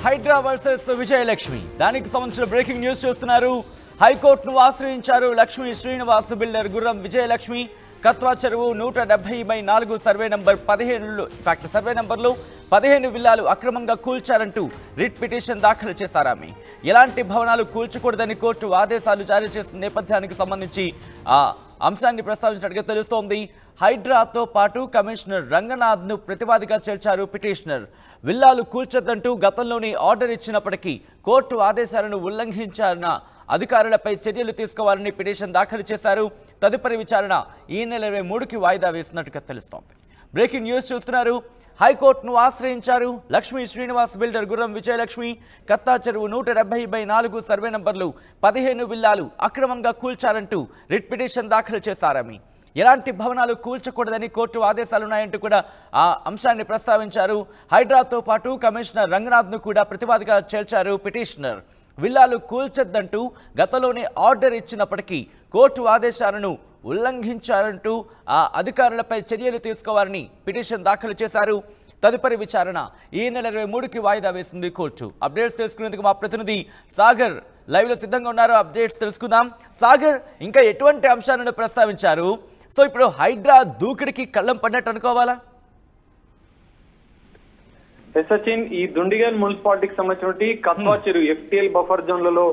Hydraa versus Vijayalakshmi దానికి సంబంధించిన breaking news చూస్తున్నారు. హైకోర్టును ఆశ్రయించారు లక్ష్మీ శ్రీనివాస్ బిల్డర్ గుర్రం విజయలక్ష్మి. కత్వా చెరువు 170/4 సర్వే నంబర్ 15 ఫ్యాక్ట్ సర్వే నంబర్లో 15 విల్లాలు అక్రమంగా కూల్చారంటూ రిట్ పిటిషన్ దాఖలు చేశారామె. ఎలాంటి భవనాలు కూల్చకూడదని కోర్టు ఆదేశాలు జారీ చేసిన నేపథ్యానికి సంబంధించి ఆ అంశాన్ని ప్రస్తావించినట్టుగా తెలుస్తోంది. హైడ్రాతో పాటు కమిషనర్ రంగనాథ్ను ప్రతివాదిగా చేర్చారు పిటిషనర్. విల్లాలు కూల్చొద్దంటూ గతంలోనే ఆర్డర్ ఇచ్చినప్పటికీ కోర్టు ఆదేశాలను ఉల్లంఘించారన్న అధికారులపై చర్యలు తీసుకోవాలని పిటిషన్ దాఖలు చేశారు. తదుపరి విచారణ ఈ నెల 23కి వాయిదా వేసినట్టుగా తెలుస్తోంది. బ్రేకింగ్ న్యూస్ చూస్తున్నారు. హైకోర్టును ఆశ్రయించారు లక్ష్మీ శ్రీనివాస్ బిల్డర్ గుర్రం విజయలక్ష్మి. కత్తా చెరువు 170/4 సర్వే నంబర్లు 15 విల్లాలు అక్రమంగా కూల్చారంటూ రిట్ పిటిషన్ దాఖలు చేశారామె. ఎలాంటి భవనాలు కూల్చకూడదని కోర్టు ఆదేశాలున్నాయంటూ కూడా ఆ అంశాన్ని ప్రస్తావించారు. హైడ్రాతో పాటు కమిషనర్ రంగనాథ్ను కూడా ప్రతివాదిగా చేర్చారు పిటిషనర్. విల్లాలు కూల్చొద్దంటూ గతంలోనే ఆర్డర్ ఇచ్చినప్పటికీ కోర్టు ఆదేశాలను ఉల్లంఘించారంటూ ఆ అధికారులపై చర్యలు తీసుకోవాలని పిటిషన్ దాఖలు చేశారు. తదుపరి విచారణ ఈ నెల 23కి వాయిదా వేసింది కోర్టు. అప్డేట్స్ తెలుసుకునేందుకు మా ప్రతినిధి సాగర్ లైవ్లో సిద్ధంగా ఉన్నారు. అప్డేట్స్ తెలుసుకుందాం. సాగర్, ఇంకా ఎటువంటి అంశాలను ప్రస్తావించారు? సో ఇప్పుడు హైడ్రా దూకుడికి కళ్ళం పడినట్టు అనుకోవాలా? సచిన్, ఈ దుండిగల్ మున్సిపాలిటీకి సంబంధించినటువంటి కత్వా చెరువు FTL బఫర్ జోన్లలో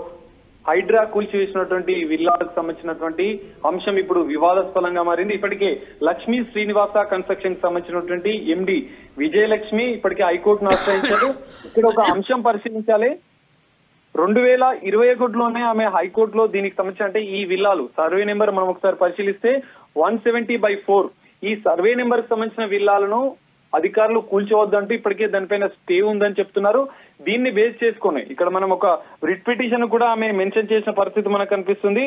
హైడ్రా కూల్చివేసినటువంటి విల్లాలకు సంబంధించినటువంటి అంశం ఇప్పుడు వివాదాస్పదంగా మారింది. ఇప్పటికే లక్ష్మీ శ్రీనివాస కన్స్ట్రక్షన్ కి సంబంధించినటువంటి MD విజయలక్ష్మి ఇప్పటికే హైకోర్టును ఆశ్రయించారు. ఇక్కడ ఒక అంశం పరిశీలించాలి. 2021లోనే ఆమె హైకోర్టులో దీనికి సంబంధించిన ఈ విల్లాలు సర్వే నెంబర్ మనం ఒకసారి పరిశీలిస్తే 170/4 ఈ సర్వే నెంబర్ కి సంబంధించిన విల్లాలను అధికారులు కూల్చవద్దంటూ ఇప్పటికే దానిపైన స్టే ఉందని చెప్తున్నారు. దీన్ని బేస్ చేసుకుని ఇక్కడ మనం ఒక రిట్ పిటిషన్ కూడా ఆమె మెన్షన్ చేసిన పరిస్థితి మనకు కనిపిస్తుంది.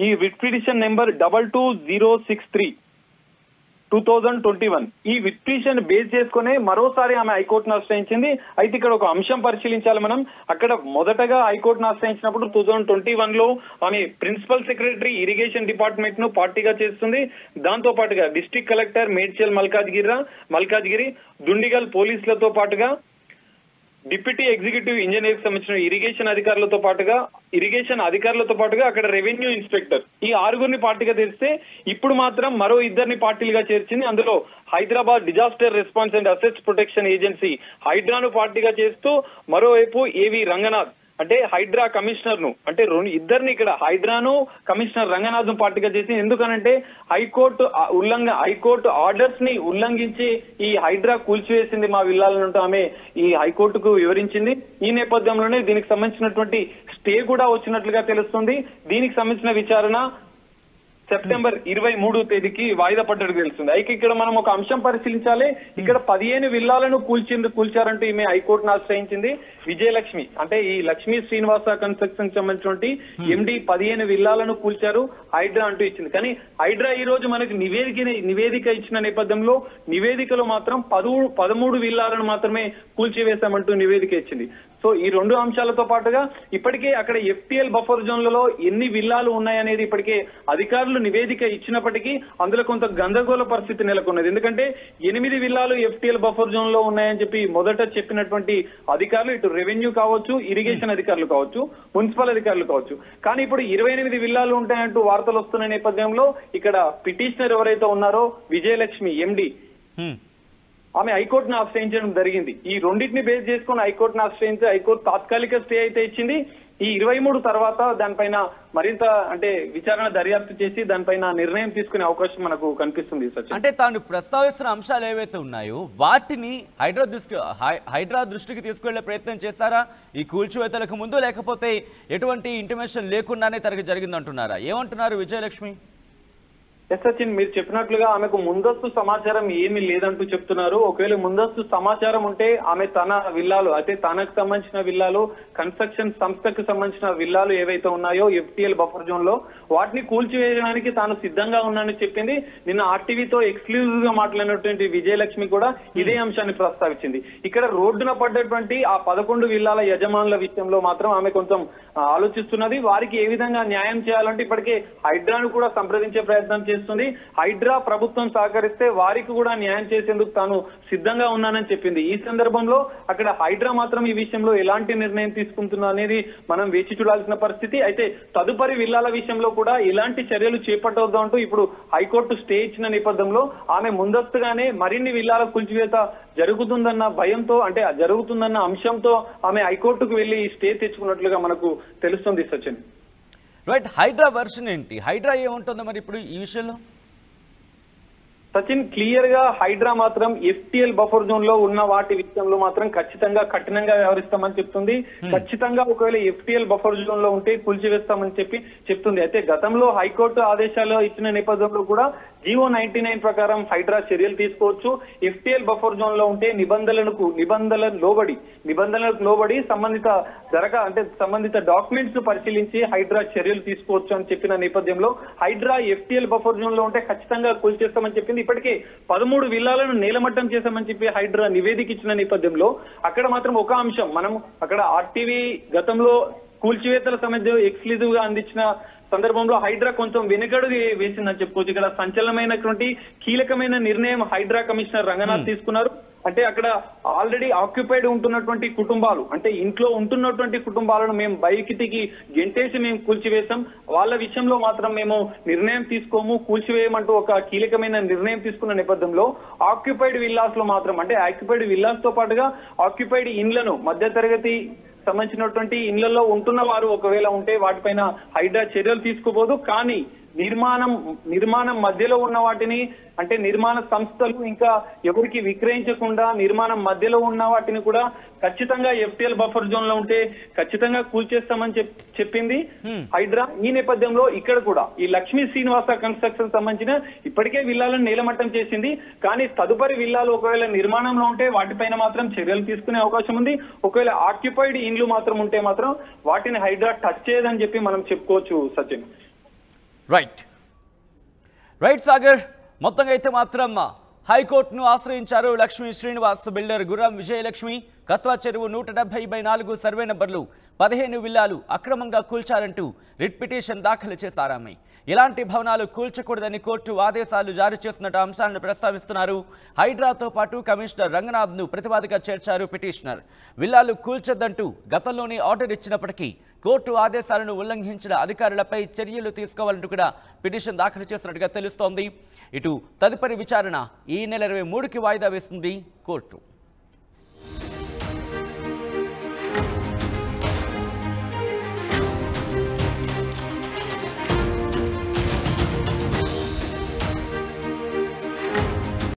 ఈ రిట్ పిటిషన్ నెంబర్ 22063/2021 ఈ రిట్ పిటిషన్ బేస్ చేసుకుని మరోసారి ఆమె హైకోర్టును ఆశ్రయించింది. అయితే ఇక్కడ ఒక అంశం పరిశీలించాలి మనం. అక్కడ మొదటగా హైకోర్టును ఆశ్రయించినప్పుడు 2021లో ఆమె ప్రిన్సిపల్ సెక్రటరీ ఇరిగేషన్ డిపార్ట్మెంట్ ను పార్టీగా చేస్తుంది. దాంతో పాటుగా డిస్ట్రిక్ట్ కలెక్టర్ మేడ్చల్ మల్కాజ్గిరి దుండిగల్ పోలీసులతో పాటుగా డిప్యూటీ ఎగ్జిక్యూటివ్ ఇంజనీర్ సంబంధించిన ఇరిగేషన్ అధికారులతో పాటుగా అక్కడ రెవెన్యూ ఇన్స్పెక్టర్ ఈ 6గురిని పార్టీగా తెరిస్తే ఇప్పుడు మాత్రం మరో 2 పార్టీలుగా చేర్చింది. అందులో Hyderabad disaster response and assets protection agency హైడ్రాను పార్టీగా చేస్తూ మరోవైపు AV రంగనాథ్ అంటే హైడ్రా కమిషనర్ ను అంటే ఇద్దరిని ఇక్కడ హైడ్రాను కమిషనర్ రంగనాథ్ ను పార్టీగా చేసి ఎందుకనంటే హైకోర్టు ఆర్డర్స్ ని ఉల్లంఘించి ఈ హైడ్రా కూల్చివేసింది మా విల్లాలను ఆమె ఈ హైకోర్టుకు వివరించింది. ఈ నేపథ్యంలోనే దీనికి సంబంధించినటువంటి స్టే కూడా వచ్చినట్లుగా తెలుస్తుంది. దీనికి సంబంధించిన విచారణ సెప్టెంబర్ 23వ తేదీకి వాయిదా పడ్డట్టు తెలుస్తుంది. అయితే ఇక్కడ మనం ఒక అంశం పరిశీలించాలి. ఇక్కడ 15 విల్లాలను కూల్చారంటూ ఈమె హైకోర్టును ఆశ్రయించింది విజయలక్ష్మి. అంటే ఈ లక్ష్మీ శ్రీనివాస కన్స్ట్రక్షన్ సంబంధించినటువంటి MD 15 విల్లాలను కూల్చారు హైడ్రా అంటూ ఇచ్చింది. కానీ హైడ్రా ఈ రోజు మనకి నివేదిక ఇచ్చిన నేపథ్యంలో నివేదికలో మాత్రం 13 విల్లాలను మాత్రమే కూల్చివేశామంటూ నివేదిక ఇచ్చింది. సో ఈ 2 అంశాలతో పాటుగా ఇప్పటికే అక్కడ FTL బఫర్ జోన్లలో ఎన్ని విల్లాలు ఉన్నాయనేది ఇప్పటికే అధికారులు నివేదిక ఇచ్చినప్పటికీ అందులో కొంత గందరగోళ పరిస్థితి నెలకొన్నది. ఎందుకంటే 8 విల్లాలు FTL బఫర్ జోన్ లో ఉన్నాయని చెప్పి మొదట చెప్పినటువంటి అధికారులు ఇటు రెవెన్యూ కావచ్చు, ఇరిగేషన్ అధికారులు కావచ్చు, మున్సిపల్ అధికారులు కావచ్చు. కానీ ఇప్పుడు 28 విల్లాలు ఉంటాయంటూ వార్తలు వస్తున్న నేపథ్యంలో ఇక్కడ పిటిషనర్ ఎవరైతే ఉన్నారో విజయలక్ష్మి MD ఆమె హైకోర్టును ఆశ్రయించడం జరిగింది. ఈ రెండింటిని బేస్ చేసుకుని హైకోర్టును ఆశ్రయించి హైకోర్టు తాత్కాలిక స్టే అయితే ఇచ్చింది. ఈ 23 తర్వాత దానిపైన మరింత అంటే విచారణ దర్యాప్తు చేసి దానిపైన నిర్ణయం తీసుకునే అవకాశం మనకు కనిపిస్తుంది. అంటే తాను ప్రస్తావిస్తున్న అంశాలు ఏవైతే ఉన్నాయో వాటిని హైడ్రా దృష్టికి తీసుకెళ్లే ప్రయత్నం చేశారా ఈ కూల్చివేతలకు ముందు, లేకపోతే ఎటువంటి ఇంటిమేషన్ లేకుండానే తనకి జరిగిందంటున్నారా? ఏమంటున్నారు విజయలక్ష్మి? సచిన్, మీరు చెప్పినట్లుగా ఆమెకు ముందస్తు సమాచారం ఏమీ లేదంటూ చెప్తున్నారు. ఒకవేళ ముందస్తు సమాచారం ఉంటే ఆమె తన విల్లాలు అయితే తనకు సంబంధించిన విల్లాలు కన్స్ట్రక్షన్ సంస్థకు సంబంధించిన విల్లాలు ఏవైతే ఉన్నాయో FTL బఫర్ జోన్ లో వాటిని కూల్చివేయడానికి తాను సిద్ధంగా ఉన్నానని చెప్పింది. నిన్న RTVతో ఎక్స్క్లూజివ్ గా మాట్లాడినటువంటి విజయలక్ష్మి కూడా ఇదే అంశాన్ని ప్రస్తావించింది. ఇక్కడ రోడ్డున పడ్డటువంటి ఆ 11 విల్లాల యజమానుల విషయంలో మాత్రం ఆమె కొంచెం ఆలోచిస్తున్నది. వారికి ఏ విధంగా న్యాయం చేయాలంటే ఇప్పటికే హైడ్రాను కూడా సంప్రదించే ప్రయత్నం చేసి చేస్తుంది. హైడ్రా ప్రభుత్వం సహకరిస్తే వారికి కూడా న్యాయం చేసేందుకు తాను సిద్ధంగా ఉన్నానని చెప్పింది. ఈ సందర్భంలో అక్కడ హైడ్రా మాత్రం ఈ విషయంలో ఎలాంటి నిర్ణయం తీసుకుంటుందో అనేది మనం వేచి చూడాల్సిన పరిస్థితి. అయితే తదుపరి విల్లాల విషయంలో కూడా ఎలాంటి చర్యలు చేపట్టవద్దు అంటూ ఇప్పుడు హైకోర్టు స్టే ఇచ్చిన నేపథ్యంలో ఆమె ముందస్తుగానే మరిన్ని విల్లాల కూల్చివేత జరుగుతుందన్న భయంతో, అంటే జరుగుతుందన్న అంశంతో ఆమె హైకోర్టుకు వెళ్లి స్టే తెచ్చుకున్నట్లుగా మనకు తెలుస్తుంది. సచిన్, రైట్, హైడ్రా వర్షన్ ఏంటి? హైడ్రా ఏముంటుందో మరి ఇప్పుడు ఈ విషయంలో? సచిన్, క్లియర్ గా హైడ్రా మాత్రం FTL బఫర్ జోన్ లో ఉన్న వాటి విషయంలో మాత్రం ఖచ్చితంగా కఠినంగా వ్యవహరిస్తామని చెప్తుంది. ఖచ్చితంగా ఒకవేళ FTL బఫర్ జోన్ లో ఉంటే కూల్చివేస్తామని చెప్తుంది. అయితే గతంలో హైకోర్టు ఆదేశాలు ఇచ్చిన నేపథ్యంలో కూడా జీవో 99 ప్రకారం హైడ్రా చర్యలు తీసుకోవచ్చు. FTL బఫర్ జోన్ లో ఉంటే నిబంధనలకు లోబడి సంబంధిత డాక్యుమెంట్స్ పరిశీలించి హైడ్రా చర్యలు తీసుకోవచ్చు అని చెప్పిన నేపథ్యంలో హైడ్రా FTL బఫర్ జోన్ లో ఉంటే ఖచ్చితంగా కూల్చేస్తామని చెప్పింది. ఇప్పటికే 13 విల్లాలను నేలమట్టం చేశామని చెప్పి హైడ్రా నివేదిక ఇచ్చిన నేపథ్యంలో అక్కడ మాత్రం ఒక అంశం, మనం అక్కడ RTV గతంలో కూల్చివేతల సమస్య ఎక్స్క్లూజివ్ గా అందించిన సందర్భంలో హైడ్రా కొంచెం వెనుకడుగు వేసిందని చెప్పుకోవచ్చు. ఇక్కడ సంచలనమైనటువంటి కీలకమైన నిర్ణయం హైడ్రా కమిషనర్ రంగనాథ్ తీసుకున్నారు. అంటే అక్కడ ఆల్రెడీ ఆక్యుపైడ్ ఉంటున్నటువంటి కుటుంబాలు, అంటే ఇంట్లో ఉంటున్నటువంటి కుటుంబాలను మేము బయటికి గెంటేసి మేము కూల్చివేశాం, వాళ్ళ విషయంలో మాత్రం మేము నిర్ణయం తీసుకోము, కూల్చివేయమంటూ ఒక కీలకమైన నిర్ణయం తీసుకున్న నేపథ్యంలో ఆక్యుపైడ్ విల్లాస్ లో మాత్రం, అంటే ఆక్యుపైడ్ విల్లాస్ తో పాటుగా ఆక్యుపైడ్ ఇండ్లను, మధ్యతరగతి సంబంధించినటువంటి ఇళ్లలో ఉంటున్న వారు ఒకవేళ ఉంటే వాటిపైన హైడ్రా చర్యలు తీసుకోబోదు. కానీ నిర్మాణం మధ్యలో ఉన్న వాటిని, అంటే నిర్మాణ సంస్థలు ఇంకా ఎవరికి విక్రయించకుండా నిర్మాణం మధ్యలో ఉన్న వాటిని కూడా ఖచ్చితంగా FTL బఫర్ జోన్ లో ఉంటే ఖచ్చితంగా కూల్చేస్తామని చెప్పింది హైడ్రా. ఈ నేపథ్యంలో ఇక్కడ కూడా ఈ లక్ష్మీ శ్రీనివాస కన్స్ట్రక్షన్ సంబంధించిన ఇప్పటికే విల్లాలను నేలమట్టం చేసింది. కానీ తదుపరి విల్లాలు ఒకవేళ నిర్మాణంలో ఉంటే వాటిపైన మాత్రం చర్యలు తీసుకునే అవకాశం ఉంది. ఒకవేళ ఆక్యుపైడ్ ఇండ్లు మాత్రం ఉంటే మాత్రం వాటిని హైడ్రా టచ్ చేయదని చెప్పి మనం చెప్పుకోవచ్చు. సచిన్, రైట్ సాగర్, మొత్తంగా అయితే మాత్రం హైకోర్టును ఆశ్రయించారు లక్ష్మీ శ్రీనివాస్ బిల్డర్ గుర్రం విజయలక్ష్మి. కత్వా చెరువు 170/4 సర్వే నంబర్లు 15 విల్లాలు అక్రమంగా కూల్చారంటూ రిట్ పిటిషన్ దాఖలు చేశారామె. ఇలాంటి భవనాలు కూల్చకూడదని కోర్టు ఆదేశాలు జారీ చేస్తున్నట్టు అంశాలను ప్రస్తావిస్తున్నారు. హైడ్రాతో పాటు కమిషనర్ రంగనాథ్ను ప్రతివాదిగా చేర్చారు పిటిషనర్. విల్లాలు కూల్చొద్దంటూ గతంలోనే ఆర్డర్ ఇచ్చినప్పటికీ కోర్టు ఆదేశాలను ఉల్లంఘించిన అధికారులపై చర్యలు తీసుకోవాలంటూ కూడా పిటిషన్ దాఖలు చేస్తున్నట్టుగా తెలుస్తోంది. ఇటు తదుపరి విచారణ ఈ నెల 23కి వాయిదా వేస్తుంది కోర్టు.